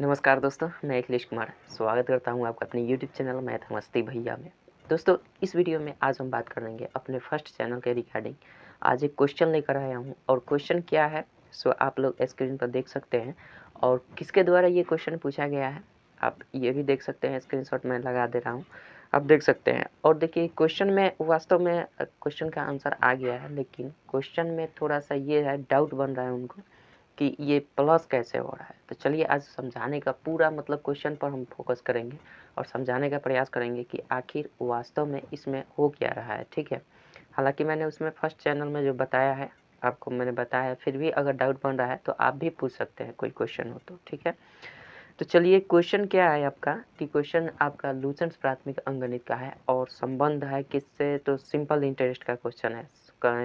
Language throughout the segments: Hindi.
नमस्कार दोस्तों, मैं अखिलेश कुमार स्वागत करता हूं आपका अपने YouTube चैनल मैथ मस्ती भैया में। दोस्तों, इस वीडियो में आज हम बात करेंगे अपने फर्स्ट चैनल के रिगार्डिंग। आज एक क्वेश्चन लेकर आया हूं और क्वेश्चन क्या है सो आप लोग स्क्रीन पर देख सकते हैं और किसके द्वारा ये क्वेश्चन पूछा गया है आप ये भी देख सकते हैं। स्क्रीनशॉट मैं लगा दे रहा हूँ, आप देख सकते हैं। और देखिए क्वेश्चन में वास्तव में क्वेश्चन का आंसर आ गया है, लेकिन क्वेश्चन में थोड़ा सा ये है, डाउट बन रहा है उनको कि ये प्लस कैसे हो रहा है। तो चलिए आज समझाने का पूरा मतलब क्वेश्चन पर हम फोकस करेंगे और समझाने का प्रयास करेंगे कि आखिर वास्तव में इसमें हो क्या रहा है। ठीक है, हालांकि मैंने उसमें फर्स्ट चैनल में जो बताया है आपको मैंने बताया है, फिर भी अगर डाउट बन रहा है तो आप भी पूछ सकते हैं, कोई क्वेश्चन हो तो। ठीक है, तो चलिए क्वेश्चन क्या है आपका कि क्वेश्चन आपका लूसेंट प्राथमिक अंकगणित का है और संबंध है किससे, तो सिंपल इंटरेस्ट का क्वेश्चन है,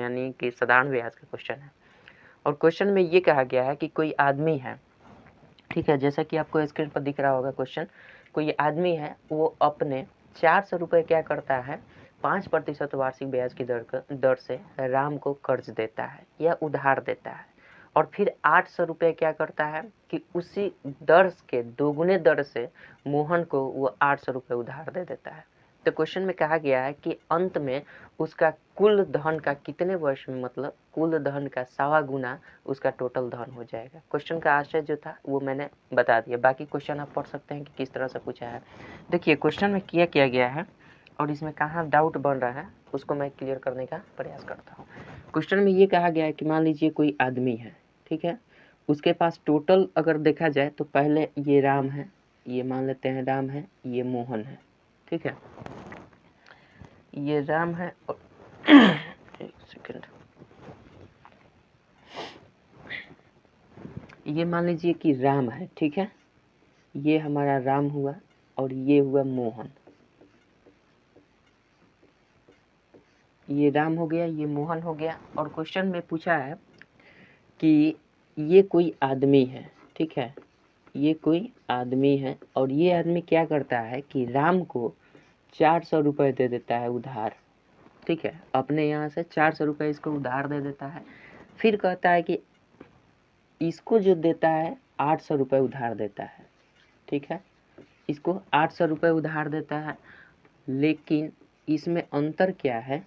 यानी कि साधारण ब्याज का क्वेश्चन है। और क्वेश्चन में ये कहा गया है कि कोई आदमी है, ठीक है, जैसा कि आपको स्क्रीन पर दिख रहा होगा क्वेश्चन। कोई आदमी है, वो अपने 400 रुपये क्या करता है, 5% वार्षिक ब्याज की दर से राम को कर्ज देता है या उधार देता है, और फिर 800 रुपये क्या करता है कि उसी दर के दोगुने दर से मोहन को वो 800 रुपये उधार दे देता है। तो क्वेश्चन में कहा गया है कि अंत में उसका कुल धन का कितने वर्ष में, मतलब कुल धन का 1.25 गुना उसका टोटल धन हो जाएगा। क्वेश्चन का आशय जो था वो मैंने बता दिया, बाकी क्वेश्चन आप पढ़ सकते हैं कि किस तरह से पूछा है। देखिए क्वेश्चन में किया गया है और इसमें कहाँ डाउट बन रहा है उसको मैं क्लियर करने का प्रयास करता हूँ। क्वेश्चन में ये कहा गया है कि मान लीजिए कोई आदमी है, ठीक है, उसके पास टोटल अगर देखा जाए तो पहले ये राम है, ये मान लेते हैं राम है, ये मोहन है, ठीक है, ये राम है और एक सेकंड, ये मान लीजिए कि राम है, ठीक है, ये हमारा राम हुआ और ये हुआ मोहन, ये राम हो गया, ये मोहन हो गया। और क्वेश्चन में पूछा है कि ये कोई आदमी है, ठीक है, ये कोई आदमी है और ये आदमी क्या करता है कि राम को 400 रुपये दे देता है उधार, ठीक है, अपने यहाँ से 400 रुपये इसको उधार दे देता है। फिर कहता है कि इसको जो देता है 800 रुपये उधार देता है, ठीक है, इसको 800 रुपये उधार देता है। लेकिन इसमें अंतर क्या है,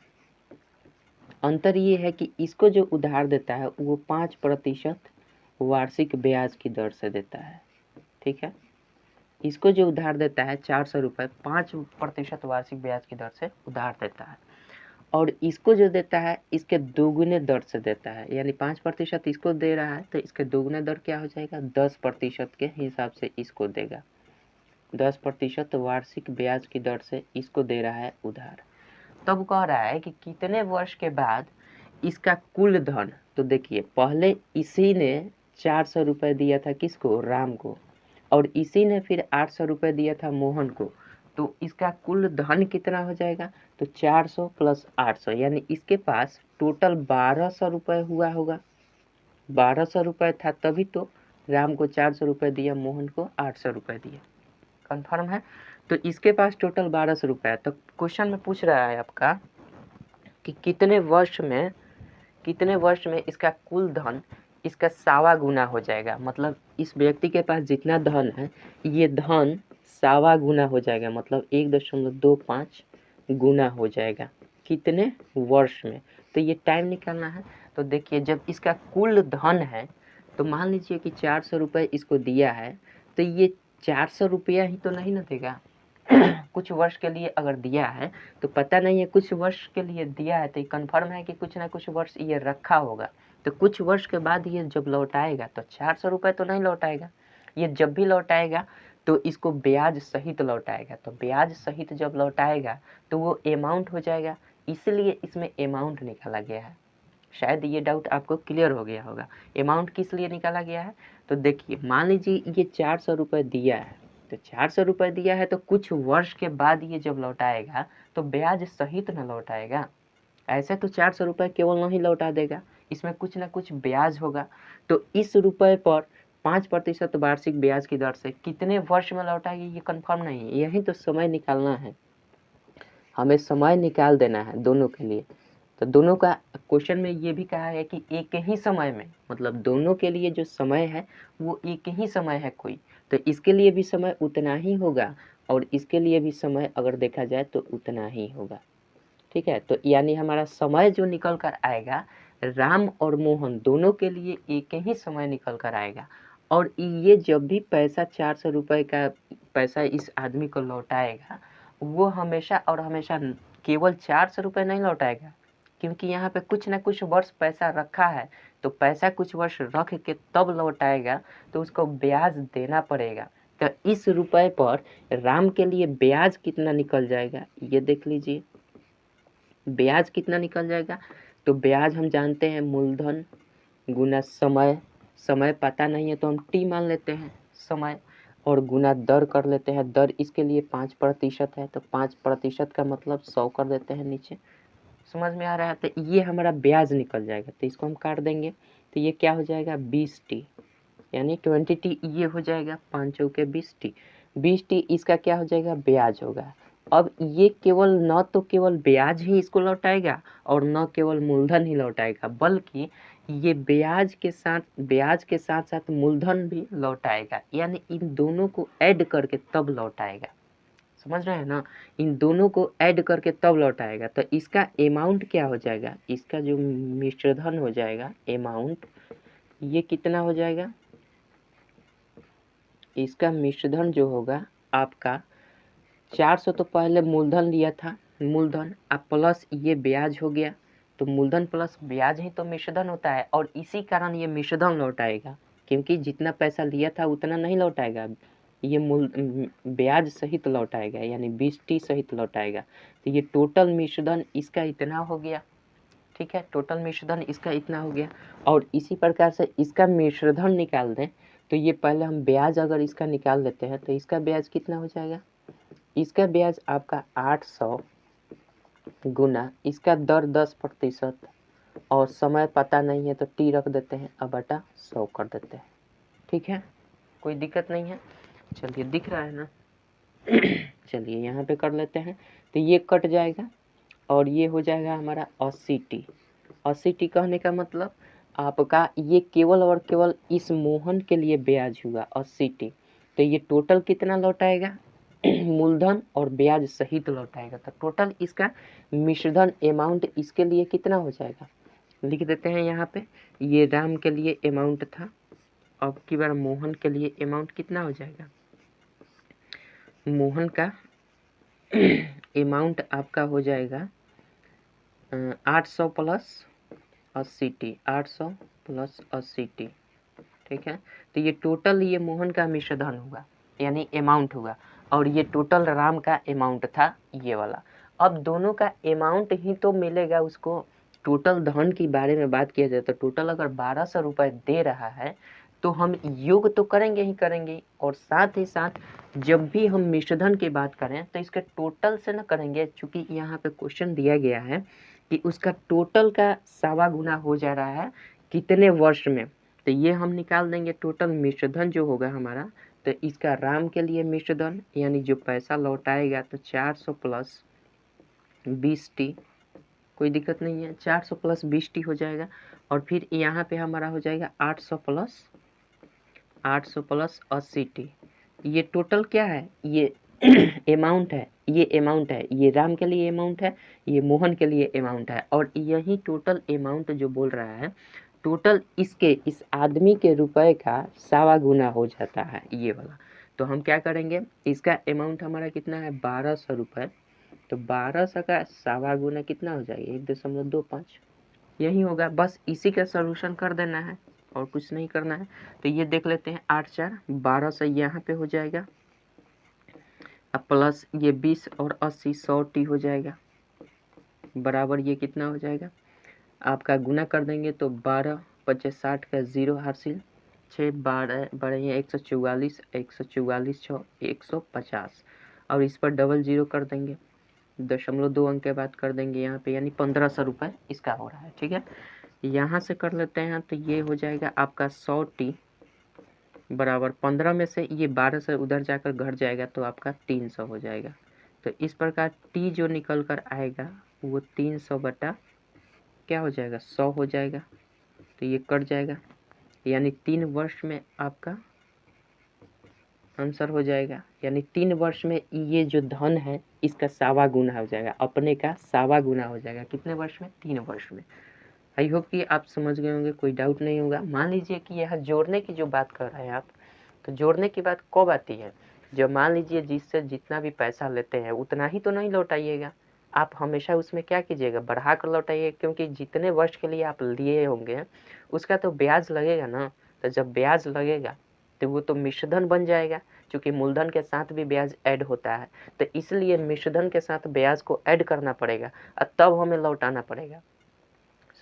अंतर ये है कि इसको जो उधार देता है वो 5% वार्षिक ब्याज की दर से देता है, ठीक है, इसको जो उधार देता है 400 रुपये 5% वार्षिक ब्याज की दर से उधार देता है, और इसको जो देता है इसके दोगुने दर से देता है, यानी 5% इसको दे रहा है तो इसके दोगुने दर क्या हो जाएगा, 10% के हिसाब से इसको देगा, 10% वार्षिक ब्याज की दर से इसको दे रहा है उधार। तब कह रहा है कि कितने वर्ष के बाद इसका कुल धन, तो देखिए पहले इसी ने 400 रुपये दिया था किसको, राम को, और इसी ने फिर 800 रुपये दिया था मोहन को, तो इसका कुल धन कितना हो जाएगा, तो 400 प्लस 800, यानी इसके पास टोटल 1200 रुपये हुआ होगा। 1200 रुपये था तभी तो राम को 400 रुपये दिया, मोहन को 800 रुपये दिया। कंफर्म है, तो इसके पास टोटल 1200 रुपये है। तो क्वेश्चन में पूछ रहा है आपका कि कितने वर्ष में इसका कुल धन इसका 1.25 गुना हो जाएगा, मतलब इस व्यक्ति के पास जितना धन है ये धन 1.25 गुना हो जाएगा, मतलब 1.25 गुना हो जाएगा, कितने वर्ष में। तो ये टाइम निकालना है। तो देखिए जब इसका कुल धन है तो मान लीजिए कि 400 रुपये इसको दिया है, तो ये 400 रुपया ही तो नहीं ना देगा कुछ वर्ष के लिए अगर दिया है तो पता नहीं है, कुछ वर्ष के लिए दिया है तो कंफर्म है कि कुछ ना कुछ वर्ष ये रखा होगा। तो कुछ वर्ष के बाद ये जब लौटाएगा तो 400 रुपये तो नहीं लौटाएगा, ये जब भी लौटाएगा तो इसको ब्याज सहित लौटाएगा। तो ब्याज सहित जब लौटाएगा तो वो अमाउंट हो जाएगा, इसलिए इसमें अमाउंट निकाला गया है। शायद ये डाउट आपको क्लियर हो गया होगा। अमाउंट किस लिए निकाला गया है, तो देखिए मान लीजिए ये 400 रुपये दिया है, तो 400 रुपये दिया है तो कुछ वर्ष के बाद ये जब लौटाएगा तो ब्याज सहित न लौटाएगा। ऐसे तो 400 रुपये केवल नहीं लौटा देगा, इसमें कुछ ना कुछ ब्याज होगा। तो इस रुपये पर 5% वार्षिक ब्याज की दर से कितने वर्ष में लौटाएगी ये कंफर्म नहीं है, यही तो समय निकालना है, हमें समय निकाल देना है दोनों के लिए। तो दोनों का क्वेश्चन में ये भी कहा है कि एक ही समय में, मतलब दोनों के लिए जो समय है वो एक ही समय है कोई, तो इसके लिए भी समय उतना ही होगा और इसके लिए भी समय अगर देखा जाए तो उतना ही होगा। ठीक है, तो यानी हमारा समय जो निकल कर आएगा राम और मोहन दोनों के लिए एक ही समय निकल कर आएगा। और ये जब भी पैसा 400 रुपये का पैसा इस आदमी को लौटाएगा वो हमेशा और हमेशा केवल 400 रुपये नहीं लौटाएगा, क्योंकि यहाँ पे कुछ ना कुछ वर्ष पैसा रखा है, तो पैसा कुछ वर्ष रख के तब लौटाएगा तो उसको ब्याज देना पड़ेगा। तो इस रुपए पर राम के लिए ब्याज कितना निकल जाएगा ये देख लीजिए। ब्याज कितना निकल जाएगा, तो ब्याज हम जानते हैं मूलधन गुना समय, समय पता नहीं है तो हम टी मान लेते हैं समय, और गुना दर कर लेते हैं, दर इसके लिए 5% है तो 5% का मतलब 100 कर देते हैं नीचे। समझ में आ रहा है, तो ये हमारा ब्याज निकल जाएगा, तो इसको हम काट देंगे तो ये क्या हो जाएगा 20T, यानी 20T ये हो जाएगा 5 चौके 20T, 20T इसका क्या हो जाएगा ब्याज होगा। अब ये केवल न तो केवल ब्याज ही इसको लौटाएगा और न केवल मूलधन ही लौटाएगा, बल्कि ये ब्याज के साथ साथ मूलधन भी लौटाएगा, यानी इन दोनों को ऐड करके तब लौटाएगा। समझ रहे हैं ना, इन दोनों को ऐड करके तब लौटाएगा। तो इसका अमाउंट क्या हो जाएगा, इसका जो मिश्रधन हो जाएगा अमाउंट, ये कितना हो जाएगा, इसका मिश्रधन जो होगा आपका 400 तो पहले मूलधन लिया था, मूलधन अब प्लस ये ब्याज हो गया, तो मूलधन प्लस ब्याज ही तो मिश्रधन होता है, और इसी कारण ये मिश्रधन लौटाएगा, क्योंकि जितना पैसा लिया था उतना नहीं लौटाएगा, ये ब्याज सहित लौटाएगा, यानी 20T सहित लौटाएगा। तो ये टोटल मिश्रधन इसका इतना हो गया। ठीक है, टोटल मिश्रधन इसका इतना हो गया। और इसी प्रकार से इसका मिश्रधन निकाल दें तो ये पहले हम ब्याज अगर इसका निकाल लेते हैं तो इसका ब्याज कितना हो जाएगा, इसका ब्याज आपका 800 गुना इसका दर 10% और समय पता नहीं है तो टी रख देते हैं, अब बटा 100 कर देते हैं। ठीक है, कोई दिक्कत नहीं है। चलिए दिख रहा है ना चलिए यहाँ पे कर लेते हैं, तो ये कट जाएगा और ये हो जाएगा हमारा 80T। 80T कहने का मतलब आपका ये केवल और केवल इस मोहन के लिए ब्याज हुआ 80T। तो ये टोटल कितना लौटाएगा मूलधन और ब्याज सहित लौटाएगा, तो टोटल इसका मिश्रधन अमाउंट इसके लिए कितना हो जाएगा, लिख देते हैं यहाँ पे। ये राम के लिए अमाउंट था, अब की बार मोहन के लिए अमाउंट कितना हो जाएगा, मोहन का अमाउंट आपका हो जाएगा 800 प्लस 80T, 800 प्लस 80T। ठीक है, तो ये टोटल ये मोहन का मिश्रधन होगा, यानी अमाउंट होगा, और ये टोटल राम का अमाउंट था ये वाला। अब दोनों का अमाउंट ही तो मिलेगा उसको, टोटल धन की बारे में बात किया जाए तो टोटल अगर 1200 रुपये दे रहा है तो हम योग तो करेंगे ही करेंगे, और साथ ही साथ जब भी हम मिश्रधन की बात करें तो इसके टोटल से ना करेंगे, चूँकि यहाँ पे क्वेश्चन दिया गया है कि उसका टोटल का 1.25 गुना हो जा रहा है कितने वर्ष में, तो ये हम निकाल देंगे टोटल मिश्रधन जो होगा हमारा। तो इसका राम के लिए मिश्रधन यानी जो पैसा लौटाएगा तो 400 प्लस 20T, कोई दिक्कत नहीं है, 400 प्लस 20T हो जाएगा। और फिर यहाँ पे हमारा हो जाएगा 800 प्लस 80T। ये टोटल क्या है, ये अमाउंट है, ये अमाउंट है, ये राम के लिए अमाउंट है, ये मोहन के लिए अमाउंट है, और यही टोटल अमाउंट जो बोल रहा है टोटल इसके इस आदमी के रुपए का 1.25 गुना हो जाता है ये वाला। तो हम क्या करेंगे, इसका अमाउंट हमारा कितना है 1200 रुपये, तो 1200 का 1.25 गुना कितना हो जाएगा 1.25, यही होगा। बस इसी का सॉल्यूशन कर देना है और कुछ नहीं करना है। तो ये देख लेते हैं 8 4 1200 यहाँ पे हो जाएगा, अब प्लस ये 20 और 80 100T हो जाएगा, बराबर ये कितना हो जाएगा आपका गुना कर देंगे तो 12 25 60 का 0 हासिल, 6 12 बढ़े 144 144 6 150, और इस पर डबल 0 कर देंगे, 0.2 अंक के बाद कर देंगे यहाँ पे, यानी 1500 रुपये इसका हो रहा है। ठीक है, यहाँ से कर लेते हैं तो ये हो जाएगा आपका 100T बराबर 15 में से ये 12 से उधर जाकर घट जाएगा तो आपका 300 हो जाएगा। तो इस प्रकार T जो निकल कर आएगा वो 300 बटा क्या हो जाएगा, 100 हो जाएगा, तो ये कट जाएगा, यानी 3 वर्ष में आपका आंसर हो जाएगा। यानी 3 वर्ष में ये जो धन है इसका 1.25 गुना हो जाएगा, अपने का 1.25 गुना हो जाएगा। कितने वर्ष में, 3 वर्ष में। आई होप कि आप समझ गए होंगे, कोई डाउट नहीं होगा। मान लीजिए कि यह जोड़ने की जो बात कर रहे हैं आप, तो जोड़ने की बात कब आती है, जब मान लीजिए जिससे जितना भी पैसा लेते हैं उतना ही तो नहीं लौटाइएगा, आप हमेशा उसमें क्या कीजिएगा, बढ़ा कर लौटाइए, क्योंकि जितने वर्ष के लिए आप लिए होंगे उसका तो ब्याज लगेगा ना। तो जब ब्याज लगेगा तो वो तो मिश्रधन बन जाएगा, क्योंकि मूलधन के साथ भी ब्याज ऐड होता है, तो इसलिए मिश्रधन के साथ ब्याज को ऐड करना पड़ेगा और तब हमें लौटाना पड़ेगा।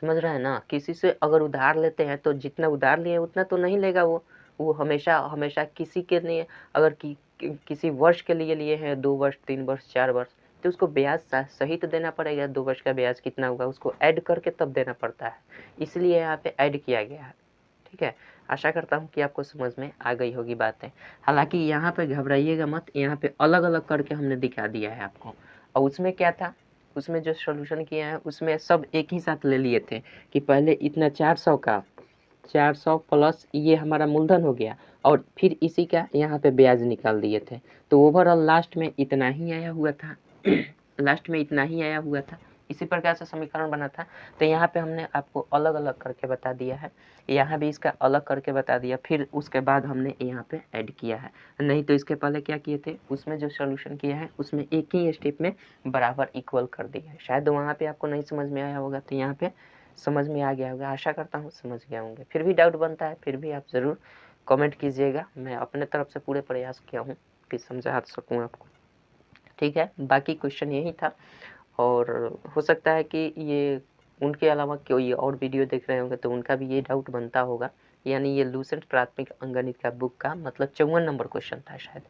समझ रहे हैं ना। किसी से अगर उधार लेते हैं तो जितना उधार लिए उतना तो नहीं लेगा वो हमेशा हमेशा किसी के लिए, अगर किसी वर्ष के लिए लिए हैं, 2 वर्ष 3 वर्ष 4 वर्ष, तो उसको ब्याज सहित देना पड़ेगा। 2 वर्ष का ब्याज कितना होगा उसको ऐड करके तब देना पड़ता है, इसलिए यहाँ पे ऐड किया गया है। ठीक है, आशा करता हूँ कि आपको समझ में आ गई होगी बातें। हालांकि यहाँ पे घबराइएगा मत, यहाँ पे अलग अलग करके हमने दिखा दिया है आपको। और उसमें क्या था, उसमें जो सॉल्यूशन किया है उसमें सब एक ही साथ ले लिए थे कि पहले इतना 400 का, 400 प्लस ये हमारा मूलधन हो गया, और फिर इसी का यहाँ पे ब्याज निकाल दिए थे, तो ओवरऑल लास्ट में इतना ही आया हुआ था लास्ट में इतना ही आया हुआ था। इसी प्रकार से समीकरण बना था। तो यहाँ पे हमने आपको अलग अलग करके बता दिया है, यहाँ भी इसका अलग करके बता दिया, फिर उसके बाद हमने यहाँ पे ऐड किया है। नहीं तो इसके पहले क्या किए थे, उसमें जो सॉल्यूशन किया है उसमें एक ही स्टेप में बराबर इक्वल कर दिया है। शायद वहाँ पे आपको नहीं समझ में आया होगा, तो यहाँ पे समझ में आ गया होगा। आशा करता हूँ समझ गए होंगे। फिर भी डाउट बनता है, फिर भी आप ज़रूर कमेंट कीजिएगा। मैं अपने तरफ से पूरे प्रयास किया हूँ कि समझा सकूँ आपको। ठीक है, बाकी क्वेश्चन यही था, और हो सकता है कि ये उनके अलावा कोई और वीडियो देख रहे होंगे तो उनका भी ये डाउट बनता होगा। यानी ये लूसेंट प्राथमिक अंकगणित का बुक का मतलब 54 नंबर क्वेश्चन था, शायद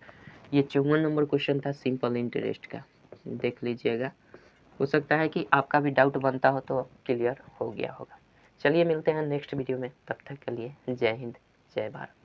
ये 54 नंबर क्वेश्चन था सिंपल इंटरेस्ट का, देख लीजिएगा। हो सकता है कि आपका भी डाउट बनता हो तो क्लियर हो गया होगा। चलिए मिलते हैं नेक्स्ट वीडियो में, तब तक के लिए जय हिंद जय भारत।